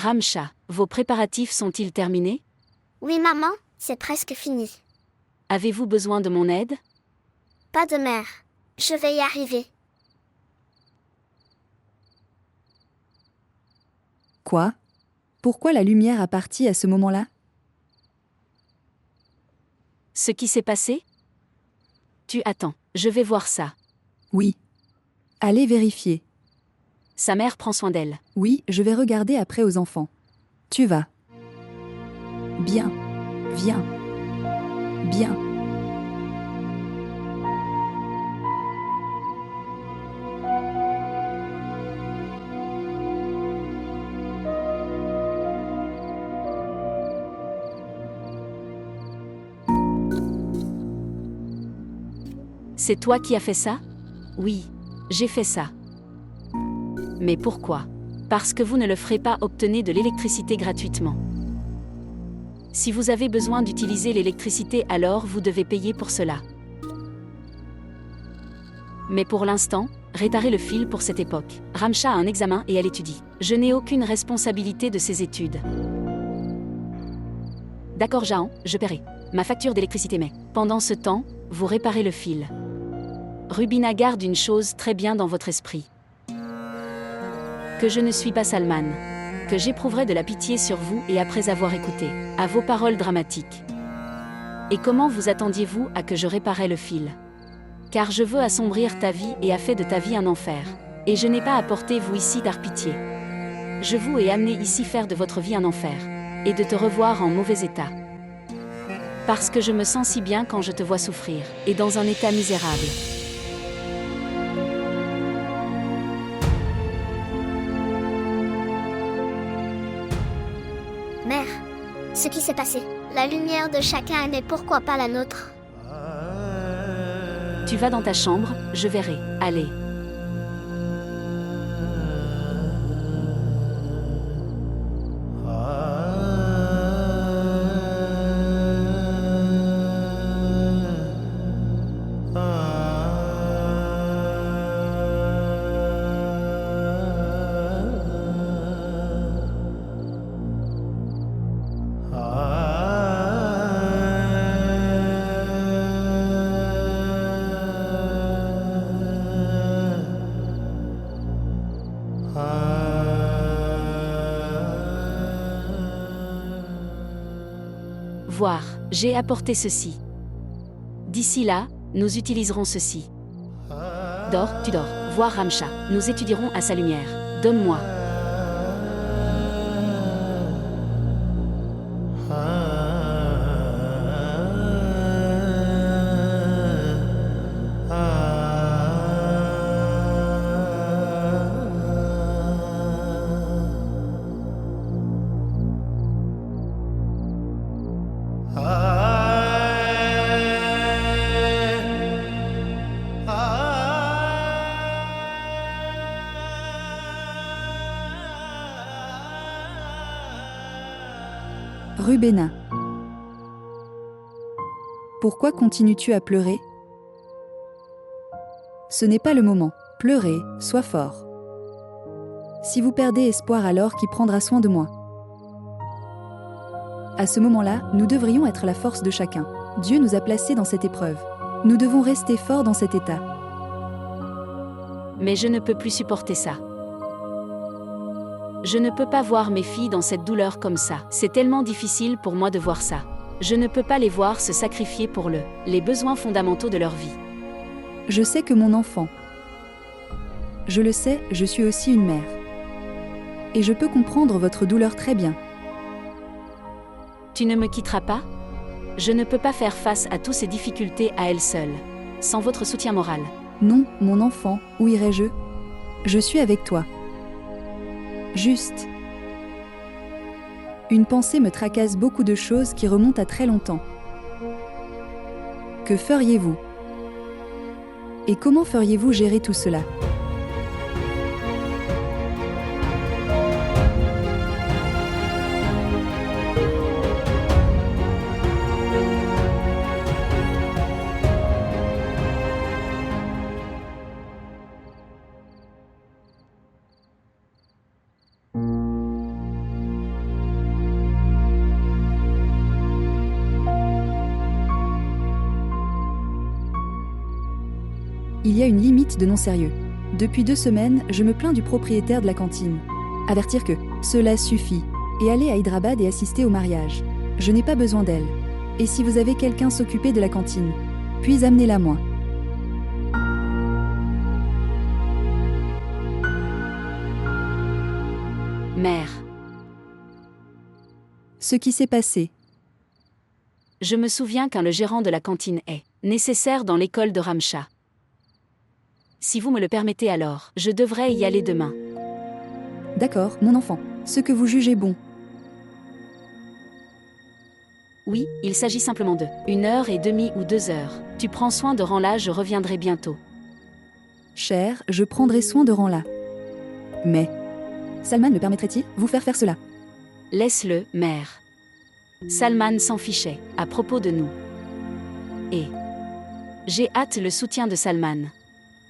Ramcha, vos préparatifs sont-ils terminés? Oui maman, c'est presque fini. Avez-vous besoin de mon aide? Pas de mère. Je vais y arriver. Quoi? Pourquoi la lumière a parti à ce moment-là? Ce qui s'est passé? Tu attends, je vais voir ça. Oui. Allez vérifier. Sa mère prend soin d'elle. Oui, je vais regarder après aux enfants. Tu vas. Bien. Viens. Bien. C'est toi qui as fait ça? Oui, j'ai fait ça. Mais pourquoi? Parce que vous ne le ferez pas obtenir de l'électricité gratuitement. Si vous avez besoin d'utiliser l'électricité, alors vous devez payer pour cela. Mais pour l'instant, réparez le fil pour cette époque. Ramcha a un examen et elle étudie. Je n'ai aucune responsabilité de ses études. D'accord Jahan, je paierai ma facture d'électricité mais, pendant ce temps, vous réparez le fil. Rubina, garde une chose très bien dans votre esprit. Que je ne suis pas Salman. Que j'éprouverai de la pitié sur vous et après avoir écouté à vos paroles dramatiques. Et comment vous attendiez-vous à que je réparais le fil? Car je veux assombrir ta vie et a fait de ta vie un enfer. Et je n'ai pas apporté vous ici par pitié. Je vous ai amené ici faire de votre vie un enfer. Et de te revoir en mauvais état. Parce que je me sens si bien quand je te vois souffrir, et dans un état misérable. Mère, ce qui s'est passé. La lumière de chacun, mais pourquoi pas la nôtre? Tu vas dans ta chambre, je verrai. Allez. Voir, j'ai apporté ceci. D'ici là, nous utiliserons ceci. Dors, tu dors. Voir Ramcha, nous étudierons à sa lumière. Donne-moi. Rubina. Pourquoi continues-tu à pleurer? Ce n'est pas le moment. Pleurez, sois fort. Si vous perdez espoir, alors qui prendra soin de moi? À ce moment-là, nous devrions être la force de chacun. Dieu nous a placés dans cette épreuve. Nous devons rester forts dans cet état. Mais je ne peux plus supporter ça. Je ne peux pas voir mes filles dans cette douleur comme ça. C'est tellement difficile pour moi de voir ça. Je ne peux pas les voir se sacrifier pour les besoins fondamentaux de leur vie. Je sais que mon enfant. Je le sais, je suis aussi une mère. Et je peux comprendre votre douleur très bien. Tu ne me quitteras pas? Je ne peux pas faire face à toutes ces difficultés à elle seule, sans votre soutien moral. Non, mon enfant, où irai-je? Je suis avec toi. Juste. Une pensée me tracasse beaucoup de choses qui remontent à très longtemps. Que feriez-vous? Et comment feriez-vous gérer tout cela? il y a une limite de non-sérieux. Depuis 2 semaines, je me plains du propriétaire de la cantine. Avertir que cela suffit. Et aller à Hyderabad et assister au mariage. Je n'ai pas besoin d'elle. Et si vous avez quelqu'un s'occuper de la cantine, puis amenez-la moi. Mère, Ce qui s'est passé. je me souviens qu'un le gérant de la cantine est nécessaire dans l'école de Ramcha. Si vous me le permettez alors, je devrais y aller demain. D'accord, mon enfant. Ce que vous jugez bon. Oui, il s'agit simplement de 1h30 ou 2 heures. Tu prends soin de Ranla, je reviendrai bientôt. Cher, je prendrai soin de Ranla. Mais Salman le permettrait-il vous faire cela? Laisse-le, mère. Salman s'en fichait, à propos de nous. Et j'ai hâte le soutien de Salman.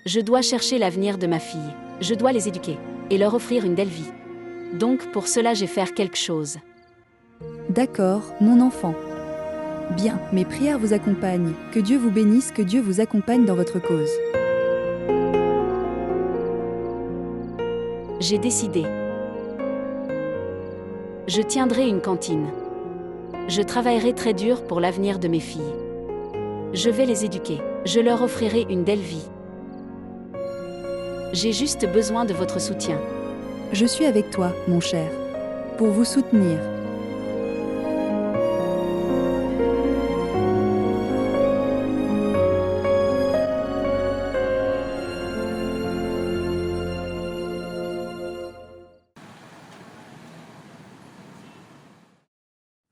Je dois chercher l'avenir de ma fille. Je dois les éduquer et leur offrir une belle vie. Donc pour cela j'ai faire quelque chose. D'accord, mon enfant. Bien, mes prières vous accompagnent. Que Dieu vous bénisse, que Dieu vous accompagne dans votre cause. J'ai décidé. Je tiendrai une cantine. Je travaillerai très dur pour l'avenir de mes filles. Je vais les éduquer. Je leur offrirai une belle vie. J'ai juste besoin de votre soutien. Je suis avec toi, mon cher, pour vous soutenir.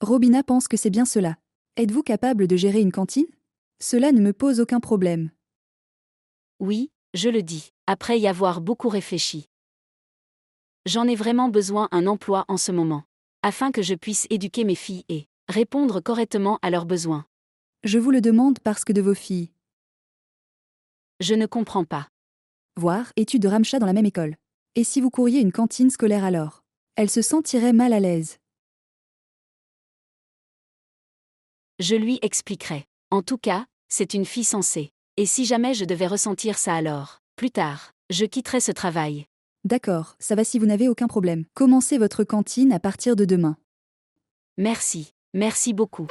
Robina pense que c'est bien cela. Êtes-vous capable de gérer une cantine? Cela ne me pose aucun problème. Oui, je le dis, après y avoir beaucoup réfléchi. J'en ai vraiment besoin un emploi en ce moment, afin que je puisse éduquer mes filles et répondre correctement à leurs besoins. Je vous le demande parce que de vos filles. Je ne comprends pas. Voir études de Ramcha dans la même école. Et si vous couriez une cantine scolaire alors? Elle se sentirait mal à l'aise. Je lui expliquerai. En tout cas, c'est une fille sensée. Et si jamais je devais ressentir ça alors, plus tard, je quitterai ce travail. D'accord, ça va si vous n'avez aucun problème. Commencez votre cantine à partir de demain. Merci, merci beaucoup.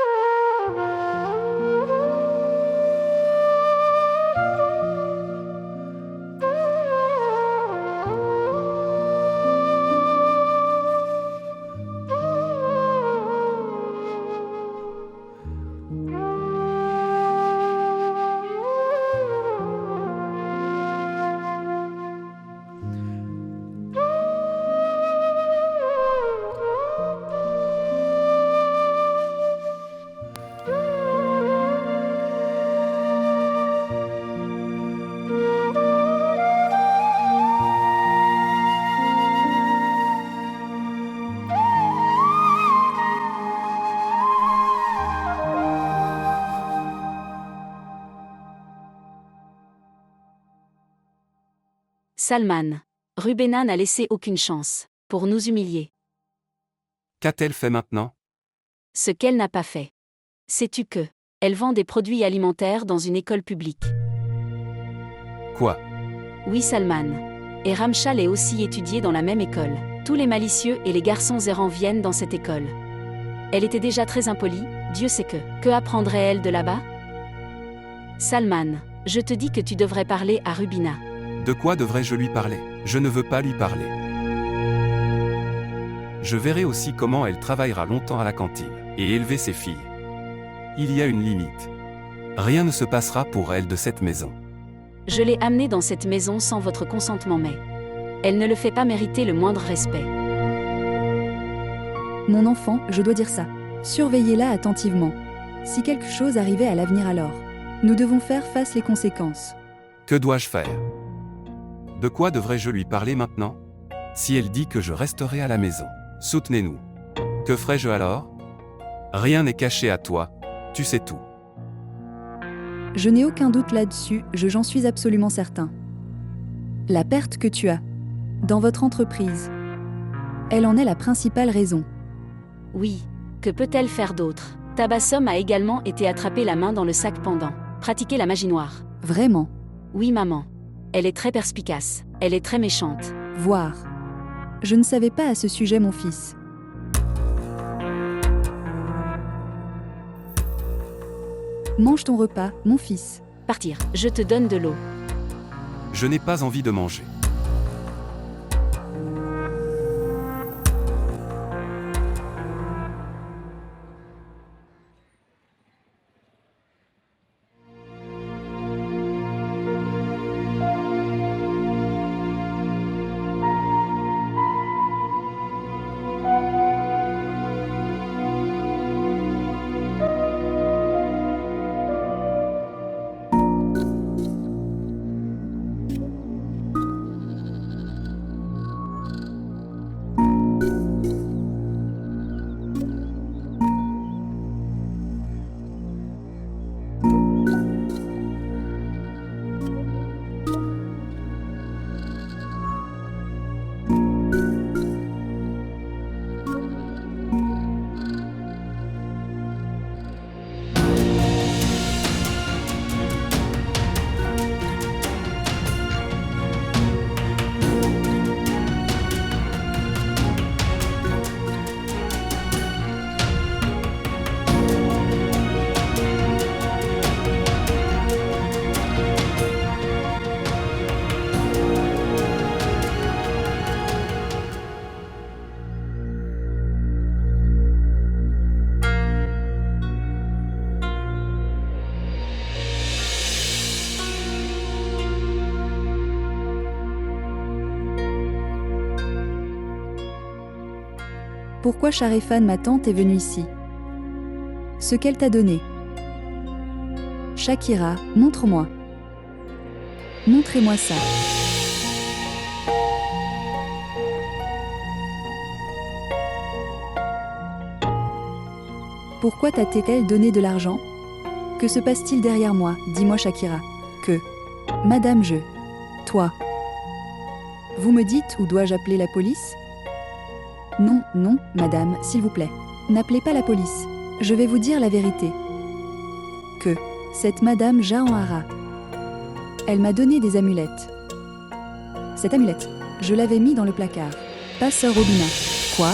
Salman. Rubena n'a laissé aucune chance pour nous humilier. Qu'a-t-elle fait maintenant? Ce qu'elle n'a pas fait. Sais-tu que elle vend des produits alimentaires dans une école publique? Quoi? Oui, Salman. Et Ramchal est aussi étudié dans la même école. Tous les malicieux et les garçons errants viennent dans cette école. Elle était déjà très impolie, Dieu sait que. Que apprendrait-elle de là-bas? Salman, je te dis que tu devrais parler à Rubina. De quoi devrais-je lui parler? Je ne veux pas lui parler. Je verrai aussi comment elle travaillera longtemps à la cantine, et élever ses filles. Il y a une limite. Rien ne se passera pour elle de cette maison. Je l'ai amenée dans cette maison sans votre consentement, mais elle ne le fait pas mériter le moindre respect. Mon enfant, je dois dire ça. Surveillez-la attentivement. Si quelque chose arrivait à l'avenir alors, nous devons faire face les conséquences. Que dois-je faire? De quoi devrais-je lui parler maintenant? Si elle dit que je resterai à la maison, soutenez-nous. Que ferai-je alors? Rien n'est caché à toi, tu sais tout. Je n'ai aucun doute là-dessus, j'en suis absolument certain. La perte que tu as dans votre entreprise, elle en est la principale raison. Oui, que peut-elle faire d'autre? Tabassum a également été attrapé la main dans le sac pendant pratiquer la magie noire. Vraiment. Oui, maman. Elle est très perspicace. Elle est très méchante. Voir. Je ne savais pas à ce sujet, mon fils. Mange ton repas, mon fils. Partir. Je te donne de l'eau. Je n'ai pas envie de manger. Pourquoi Sharefan, ma tante, est venue ici? Ce qu'elle t'a donné. Shakira, montre-moi. Montrez-moi ça. Pourquoi t'a-t-elle donné de l'argent? Que se passe-t-il derrière moi? Dis-moi, Shakira. Que? Madame, Toi. Vous me dites où dois-je appeler la police? Non, non, madame, s'il vous plaît. N'appelez pas la police. Je vais vous dire la vérité. Que cette madame Jahanhara, elle m'a donné des amulettes. Cette amulette, je l'avais mis dans le placard. Pas sœur Robina. Quoi?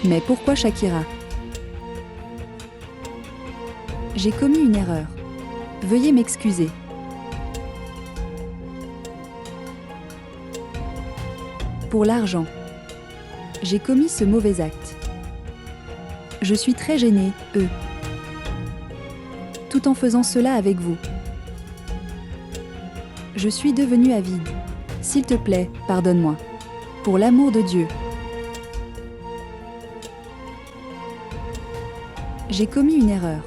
Mais pourquoi Shakira? J'ai commis une erreur. Veuillez m'excuser. Pour l'argent. J'ai commis ce mauvais acte. Je suis très gênée, tout en faisant cela avec vous. Je suis devenue avide. S'il te plaît, pardonne-moi. Pour l'amour de Dieu. J'ai commis une erreur.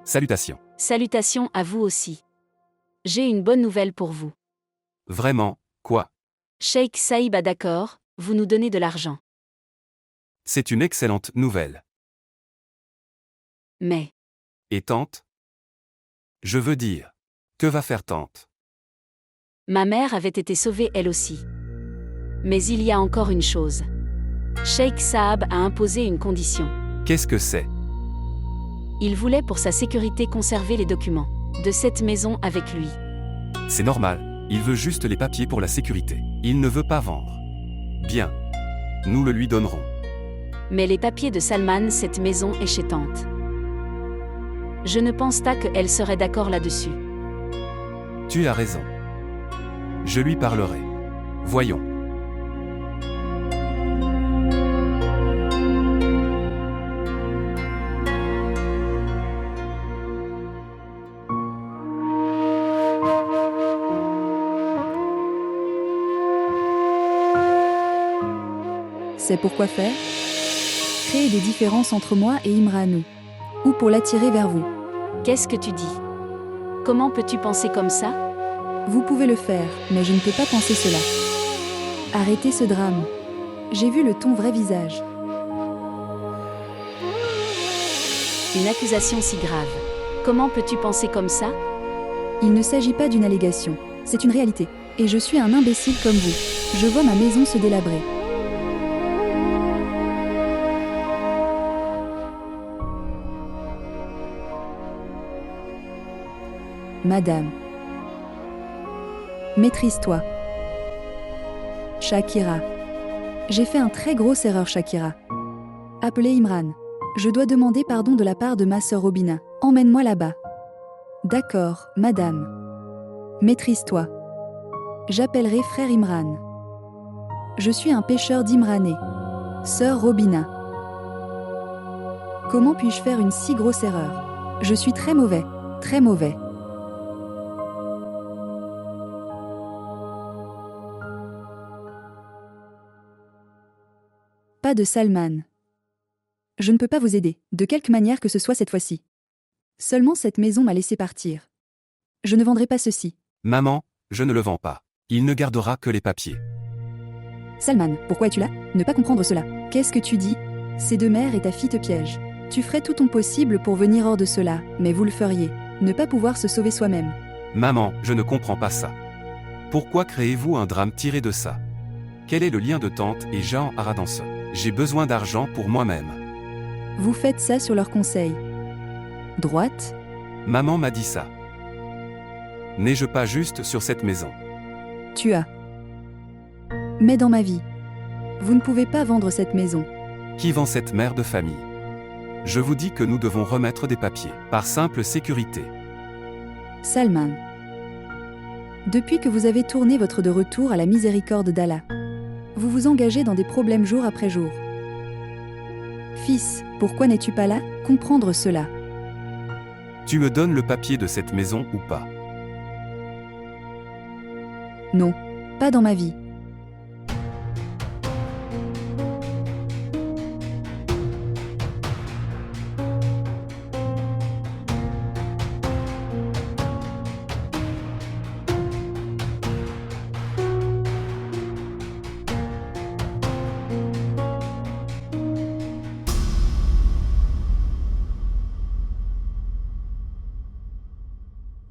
Salutations. Salutations à vous aussi. J'ai une bonne nouvelle pour vous. Vraiment, quoi? Sheikh Saïb a d'accord, vous nous donnez de l'argent. C'est une excellente nouvelle. Mais, Et tante? Je veux dire, que va faire tante? ma mère avait été sauvée elle aussi. Mais il y a encore une chose. Sheikh Saab a imposé une condition. Qu'est-ce que c'est? Il voulait pour sa sécurité conserver les documents de cette maison avec lui. C'est normal, il veut juste les papiers pour la sécurité. Il ne veut pas vendre. Bien. Nous le lui donnerons. Mais les papiers de Salman, cette maison est chez tante. Je ne pense pas qu'elle serait d'accord là-dessus. Tu as raison. Je lui parlerai. Voyons. C'est pourquoi faire? Créer des différences entre moi et Imranou. Ou pour l'attirer vers vous. Qu'est-ce que tu dis? Comment peux-tu penser comme ça? Vous pouvez le faire, mais je ne peux pas penser cela. Arrêtez ce drame. J'ai vu le ton vrai visage. Une accusation si grave. Comment peux-tu penser comme ça? Il ne s'agit pas d'une allégation, c'est une réalité. Et je suis un imbécile comme vous. Je vois ma maison se délabrer. Madame. Maîtrise-toi. Shakira. J'ai fait une très grosse erreur, Shakira. Appelez Imran. Je dois demander pardon de la part de ma sœur Robina. Emmène-moi là-bas. D'accord, madame. Maîtrise-toi. J'appellerai frère Imran. Je suis un pêcheur d'Imrané. Sœur Robina. Comment puis-je faire une si grosse erreur? Je suis très mauvais, très mauvais. Pas de Salman. Je ne peux pas vous aider, de quelque manière que ce soit cette fois-ci. Seulement cette maison m'a laissé partir. Je ne vendrai pas ceci. Maman, je ne le vends pas. Il ne gardera que les papiers. Salman, pourquoi es-tu là? Ne pas comprendre cela. Qu'est-ce que tu dis? Ces deux mères et ta fille te piègent. Tu ferais tout ton possible pour venir hors de cela, mais vous le feriez. Ne pas pouvoir se sauver soi-même. Maman, je ne comprends pas ça. Pourquoi créez-vous un drame tiré de ça? Quel est le lien de tante et Jean Hara dans ce? J'ai besoin d'argent pour moi-même. Vous faites ça sur leur conseil. Droite? Maman m'a dit ça. N'ai-je pas juste sur cette maison? Tu as. Mais dans ma vie. Vous ne pouvez pas vendre cette maison. Qui vend cette mère de famille? Je vous dis que nous devons remettre des papiers, par simple sécurité. Salman. Depuis que vous avez tourné votre de retour à la miséricorde d'Allah, vous vous engagez dans des problèmes jour après jour. Fils, pourquoi n'es-tu pas là? Comprendre cela. Tu me donnes le papier de cette maison ou pas? Non, pas dans ma vie.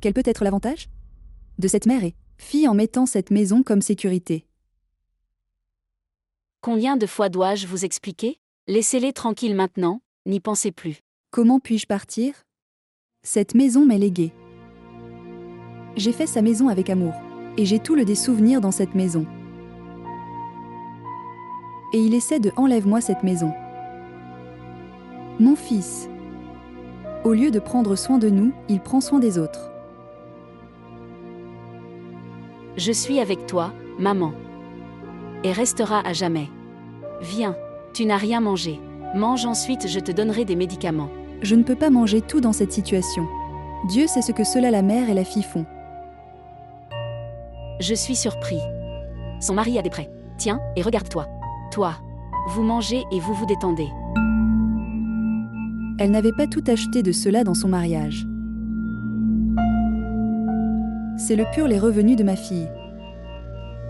Quel peut être l'avantage de cette mère et fille en mettant cette maison comme sécurité? Combien de fois dois-je vous expliquer? Laissez-les tranquilles maintenant, n'y pensez plus. Comment puis-je partir? Cette maison m'est léguée. J'ai fait sa maison avec amour, et j'ai tout le des souvenirs dans cette maison. Et il essaie de enlève-moi cette maison. Mon fils. Au lieu de prendre soin de nous, il prend soin des autres. Je suis avec toi, maman. Et restera à jamais. Viens, tu n'as rien mangé. Mange ensuite, je te donnerai des médicaments. Je ne peux pas manger tout dans cette situation. Dieu sait ce que cela la mère et la fille font. Je suis surpris. Son mari a des prêts. Tiens, et regarde-toi. Toi. Vous mangez et vous vous détendez. Elle n'avait pas tout acheté de cela dans son mariage. C'est le pur les revenus de ma fille.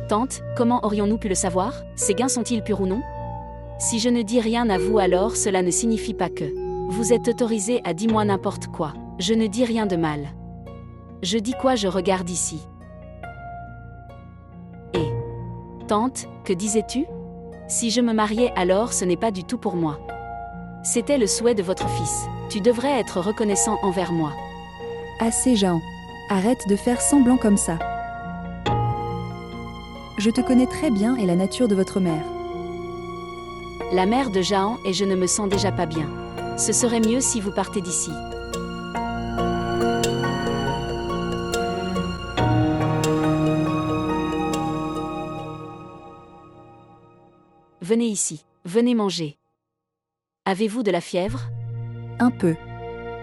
Tante, comment aurions-nous pu le savoir? Ces gains sont-ils purs ou non? Si je ne dis rien à vous alors cela ne signifie pas que vous êtes autorisé à dire moi n'importe quoi. Je ne dis rien de mal. Je dis quoi? Je regarde ici. Et tante, que disais-tu? Si je me mariais alors ce n'est pas du tout pour moi. C'était le souhait de votre fils. Tu devrais être reconnaissant envers moi. Assez, Jean. Arrête de faire semblant comme ça. Je te connais très bien et la nature de votre mère. La mère de Jahan et je ne me sens déjà pas bien. Ce serait mieux si vous partez d'ici. Venez ici, venez manger. Avez-vous de la fièvre? Un peu.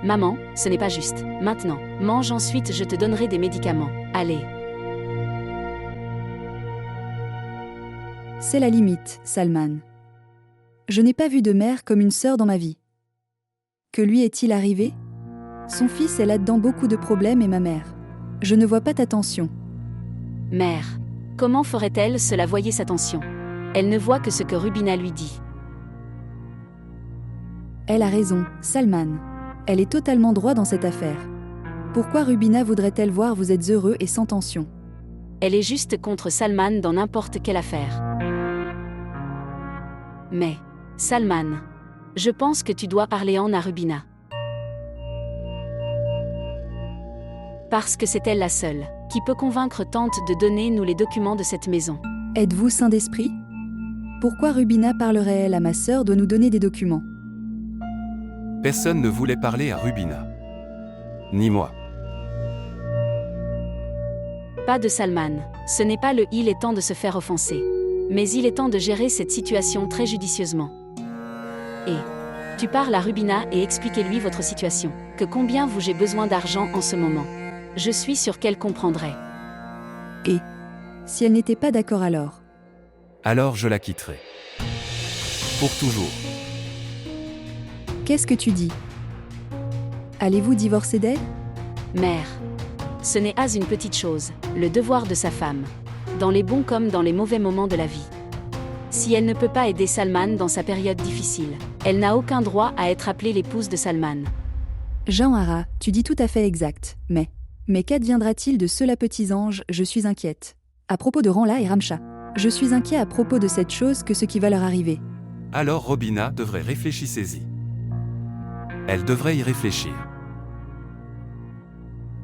Maman, ce n'est pas juste. Maintenant, mange ensuite je te donnerai des médicaments. Allez. C'est la limite, Salman. Je n'ai pas vu de mère comme une sœur dans ma vie. Que lui est-il arrivé? Son fils est là-dedans beaucoup de problèmes et ma mère. Je ne vois pas ta tension. Mère. Comment ferait-elle cela? Voyez sa tension. Elle ne voit que ce que Rubina lui dit. Elle a raison, Salman. Elle est totalement droit dans cette affaire. Pourquoi Rubina voudrait-elle voir vous êtes heureux et sans tension? Elle est juste contre Salman dans n'importe quelle affaire. Mais, Salman, je pense que tu dois parler à Rubina. Parce que c'est elle la seule qui peut convaincre Tante de donner nous les documents de cette maison. Êtes-vous saint d'esprit? Pourquoi Rubina parlerait-elle à ma sœur de nous donner des documents? Personne ne voulait parler à Rubina. Ni moi. Pas de Salman. Ce n'est pas il est temps de se faire offenser. Mais il est temps de gérer cette situation très judicieusement. Et tu parles à Rubina et expliquez-lui votre situation. Que combien j'ai besoin d'argent en ce moment. Je suis sûre qu'elle comprendrait. Et si elle n'était pas d'accord alors? Alors je la quitterai. Pour toujours. Qu'est-ce que tu dis? Allez-vous divorcer d'elle? Mère. Ce n'est pas une petite chose, le devoir de sa femme. Dans les bons comme dans les mauvais moments de la vie. Si elle ne peut pas aider Salman dans sa période difficile, elle n'a aucun droit à être appelée l'épouse de Salman. Jean Hara, tu dis tout à fait exact, mais qu'adviendra-t-il de ceux-là petits anges? Je suis inquiète. À propos de Ranla et Ramcha, je suis inquiet à propos de cette chose que ce qui va leur arriver. Alors Rubina devrait réfléchissez-y. Elle devrait y réfléchir.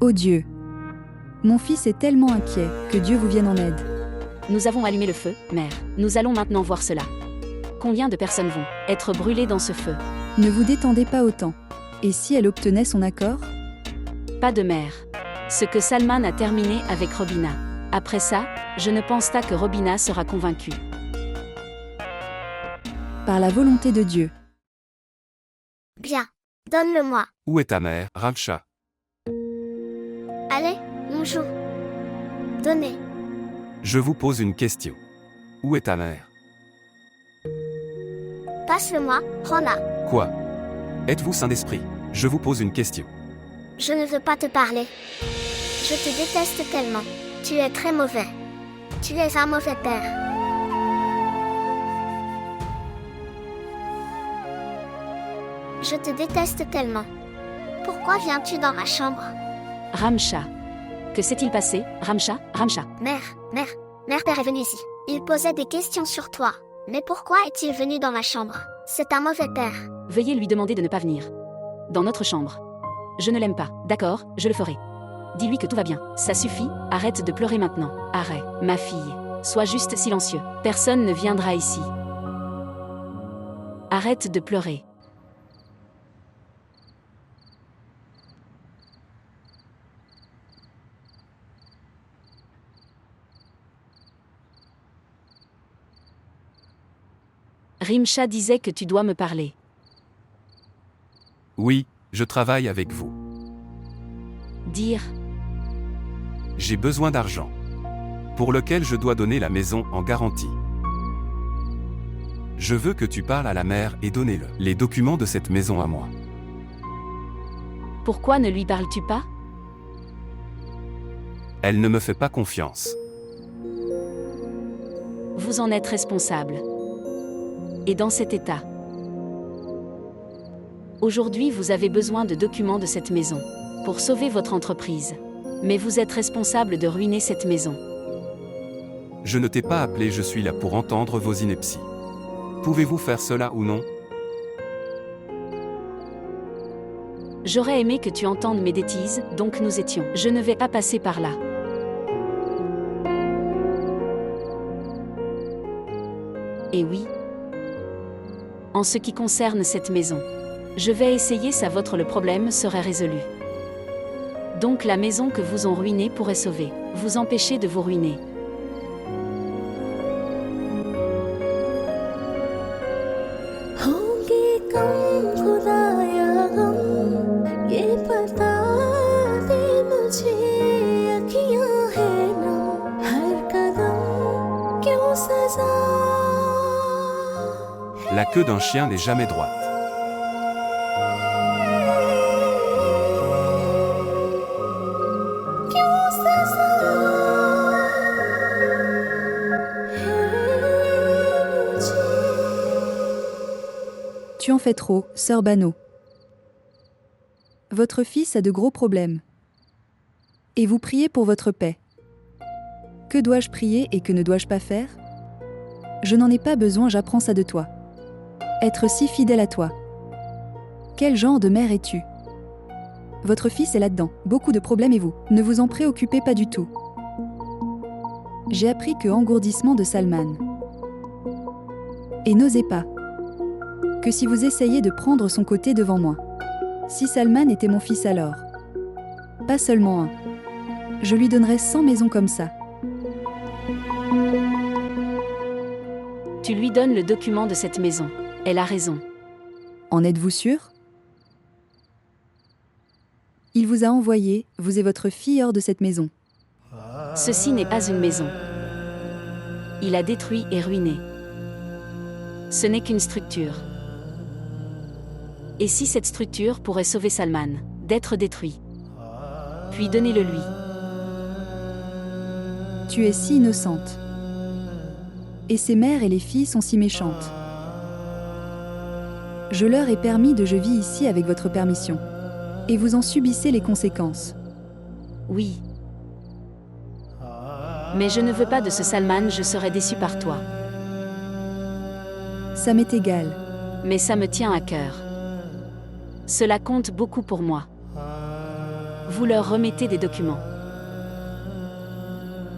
Oh Dieu! Mon fils est tellement inquiet, que Dieu vous vienne en aide. Nous avons allumé le feu, mère. Nous allons maintenant voir cela. Combien de personnes vont être brûlées dans ce feu? Ne vous détendez pas autant. Et si elle obtenait son accord? Pas de mère. Ce que Salman a terminé avec Rubina. Après ça, je ne pense pas que Rubina sera convaincue. Par la volonté de Dieu. Bien. Donne-le-moi. Où est ta mère, Ramcha? Allez, on joue. Donnez. Je vous pose une question. Où est ta mère? Passe-le-moi, Rona. Quoi? Êtes-vous saint d'esprit? Je vous pose une question. Je ne veux pas te parler. Je te déteste tellement. Tu es très mauvais. Tu es un mauvais père. Je te déteste tellement. Pourquoi viens-tu dans ma chambre? Ramcha. Que s'est-il passé, Ramcha? Ramcha. Mère, père est venu ici. Il posait des questions sur toi. Mais pourquoi est-il venu dans ma chambre? C'est un mauvais père. Veuillez lui demander de ne pas venir. Dans notre chambre. Je ne l'aime pas, d'accord, je le ferai. Dis-lui que tout va bien, ça suffit, arrête de pleurer maintenant. Arrête, ma fille. Sois juste silencieux. Personne ne viendra ici. Arrête de pleurer. Rimcha disait que tu dois me parler. Oui, je travaille avec vous. Dire. J'ai besoin d'argent. Pour lequel je dois donner la maison en garantie. Je veux que tu parles à la mère et donnez-le les documents de cette maison à moi. Pourquoi ne lui parles-tu pas? Elle ne me fait pas confiance. Vous en êtes responsable. Et dans cet état. Aujourd'hui, vous avez besoin de documents de cette maison pour sauver votre entreprise. Mais vous êtes responsable de ruiner cette maison. Je ne t'ai pas appelé, je suis là pour entendre vos inepties. Pouvez-vous faire cela ou non? J'aurais aimé que tu entendes mes bêtises, donc nous étions. Je ne vais pas passer par là. Et oui. En ce qui concerne cette maison, je vais essayer ça le problème serait résolu. Donc la maison que vous ont ruinée pourrait sauver, vous empêcher de vous ruiner. La queue d'un chien n'est jamais droite. Tu en fais trop, sœur Bano. Votre fils a de gros problèmes. Et vous priez pour votre paix. Que dois-je prier et que ne dois-je pas faire? Je n'en ai pas besoin, j'apprends ça de toi. Être si fidèle à toi. Quel genre de mère es-tu? Votre fils est là-dedans, beaucoup de problèmes et vous, ne vous en préoccupez pas du tout. J'ai appris que engourdissement de Salman. Et n'osez pas. Que si vous essayez de prendre son côté devant moi. Si Salman était mon fils alors. Pas seulement un. Je lui donnerais 100 maisons comme ça. Tu lui donnes le document de cette maison. Elle a raison. En êtes-vous sûr? Il vous a envoyé, vous et votre fille, hors de cette maison. Ceci n'est pas une maison. Il a détruit et ruiné. Ce n'est qu'une structure. Et si cette structure pourrait sauver Salman, d'être détruit? Puis donnez-le lui. Tu es si innocente. Et ses mères et les filles sont si méchantes. Je leur ai permis je vis ici avec votre permission. Et vous en subissez les conséquences. Oui. Mais je ne veux pas de ce Salman, je serais déçu par toi. Ça m'est égal. Mais ça me tient à cœur. Cela compte beaucoup pour moi. Vous leur remettez des documents.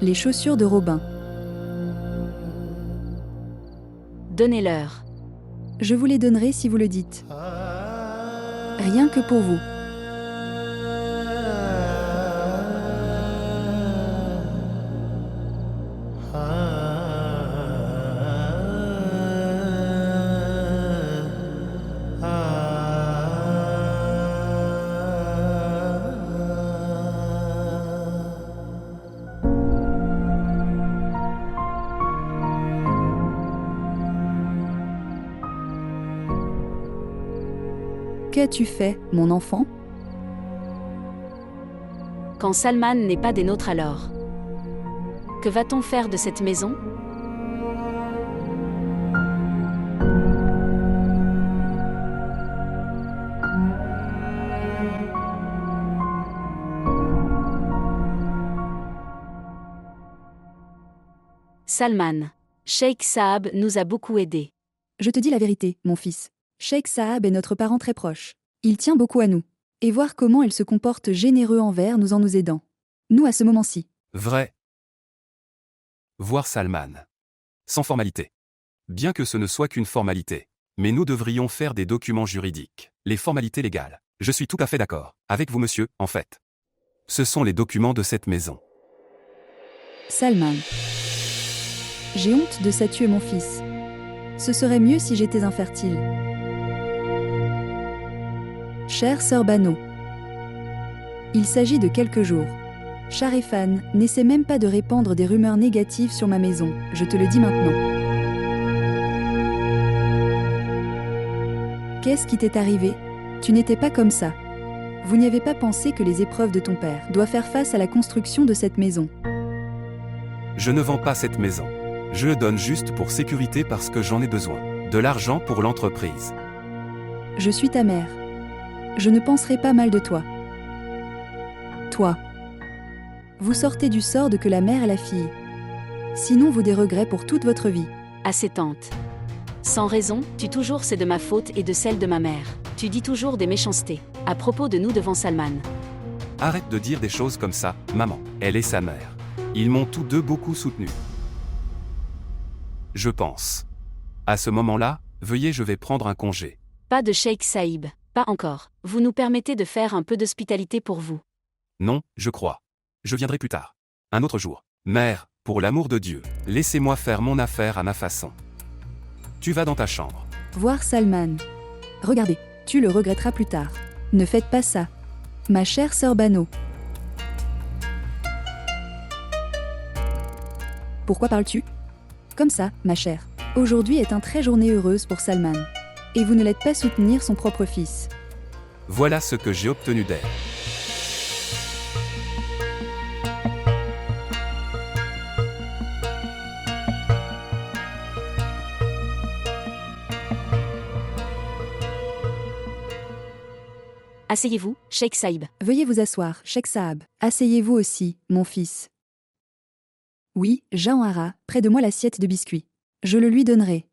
Les chaussures de Robin. Donnez-leur. Je vous les donnerai si vous le dites. Rien que pour vous. Qu'as-tu fait, mon enfant? Quand Salman n'est pas des nôtres alors? Que va-t-on faire de cette maison? Salman. Sheikh Saab nous a beaucoup aidés. Je te dis la vérité, mon fils. Sheikh Saab est notre parent très proche. Il tient beaucoup à nous. Et voir comment il se comporte généreux envers nous en nous aidant. Nous à ce moment-ci. Vrai. Voir Salman. Sans formalité. Bien que ce ne soit qu'une formalité. Mais nous devrions faire des documents juridiques. Les formalités légales. Je suis tout à fait d'accord. Avec vous, monsieur, en fait. Ce sont les documents de cette maison. Salman. J'ai honte de ça, tu es mon fils. Ce serait mieux si j'étais infertile. Chère sœur Bano. Il s'agit de quelques jours. Sharifan, n'essaie même pas de répandre des rumeurs négatives sur ma maison, je te le dis maintenant. Qu'est-ce qui t'est arrivé? Tu n'étais pas comme ça. Vous n'y avez pas pensé que les épreuves de ton père doivent faire face à la construction de cette maison. Je ne vends pas cette maison. Je le donne juste pour sécurité parce que j'en ai besoin. De l'argent pour l'entreprise. Je suis ta mère. Je ne penserai pas mal de toi. Toi. Vous sortez du sort de que la mère et la fille. Sinon vous des regrets pour toute votre vie. Assez tante. Sans raison, tu toujours c'est de ma faute et de celle de ma mère. Tu dis toujours des méchancetés. À propos de nous devant Salman. Arrête de dire des choses comme ça, maman. Elle et sa mère. Ils m'ont tous deux beaucoup soutenu. Je pense. À ce moment-là, veuillez, je vais prendre un congé. Pas de Sheikh Saïb, pas encore. Vous nous permettez de faire un peu d'hospitalité pour vous. Non, je crois. Je viendrai plus tard. Un autre jour. Mère, pour l'amour de Dieu, laissez-moi faire mon affaire à ma façon. Tu vas dans ta chambre. Voir Salman. Regardez, tu le regretteras plus tard. Ne faites pas ça. Ma chère sœur Bano. Pourquoi parles-tu? Comme ça, ma chère. Aujourd'hui est une très journée heureuse pour Salman. Et vous ne l'êtes pas soutenir son propre fils. Voilà ce que j'ai obtenu d'elle. Asseyez-vous, Cheikh Saïb. Veuillez vous asseoir, Cheikh Saab. Asseyez-vous aussi, mon fils. Oui, Jauhara, près de moi l'assiette de biscuits. Je le lui donnerai.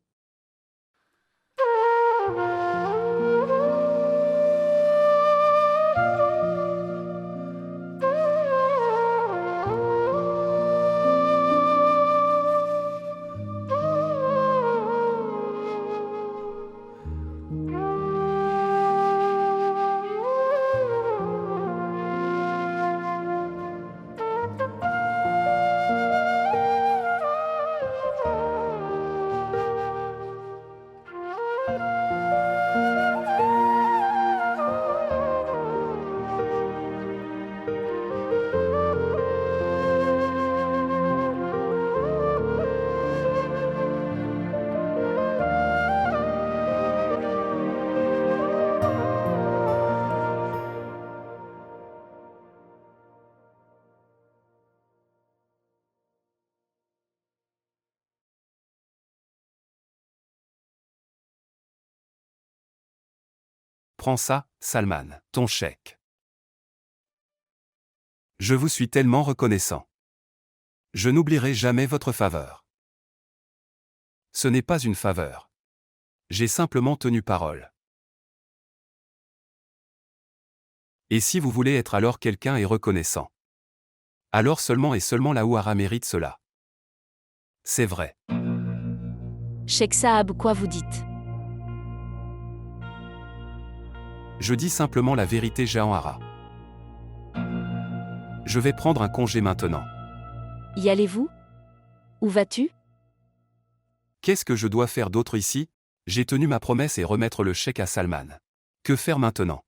Prends ça, Salman, ton chèque. Je vous suis tellement reconnaissant. Je n'oublierai jamais votre faveur. Ce n'est pas une faveur. J'ai simplement tenu parole. Et si vous voulez être alors quelqu'un et reconnaissant, alors seulement et seulement la Ouara mérite cela. C'est vrai. Cheikh Saab, quoi vous dites? Je dis simplement la vérité, Jauhara. Je vais prendre un congé maintenant. Y allez-vous? Où vas-tu? Qu'est-ce que je dois faire d'autre ici? J'ai tenu ma promesse et remettre le chèque à Salman. Que faire maintenant?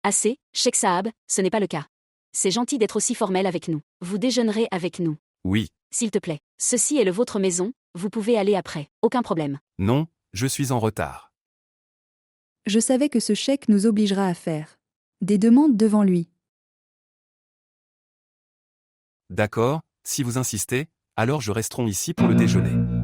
Assez, Cheikh Saab, ce n'est pas le cas. C'est gentil d'être aussi formel avec nous. Vous déjeunerez avec nous. Oui. S'il te plaît. Ceci est le vôtre maison, vous pouvez aller après. Aucun problème. Non, je suis en retard. Je savais que ce chèque nous obligera à faire des demandes devant lui. D'accord, si vous insistez, alors je resterai ici pour le déjeuner.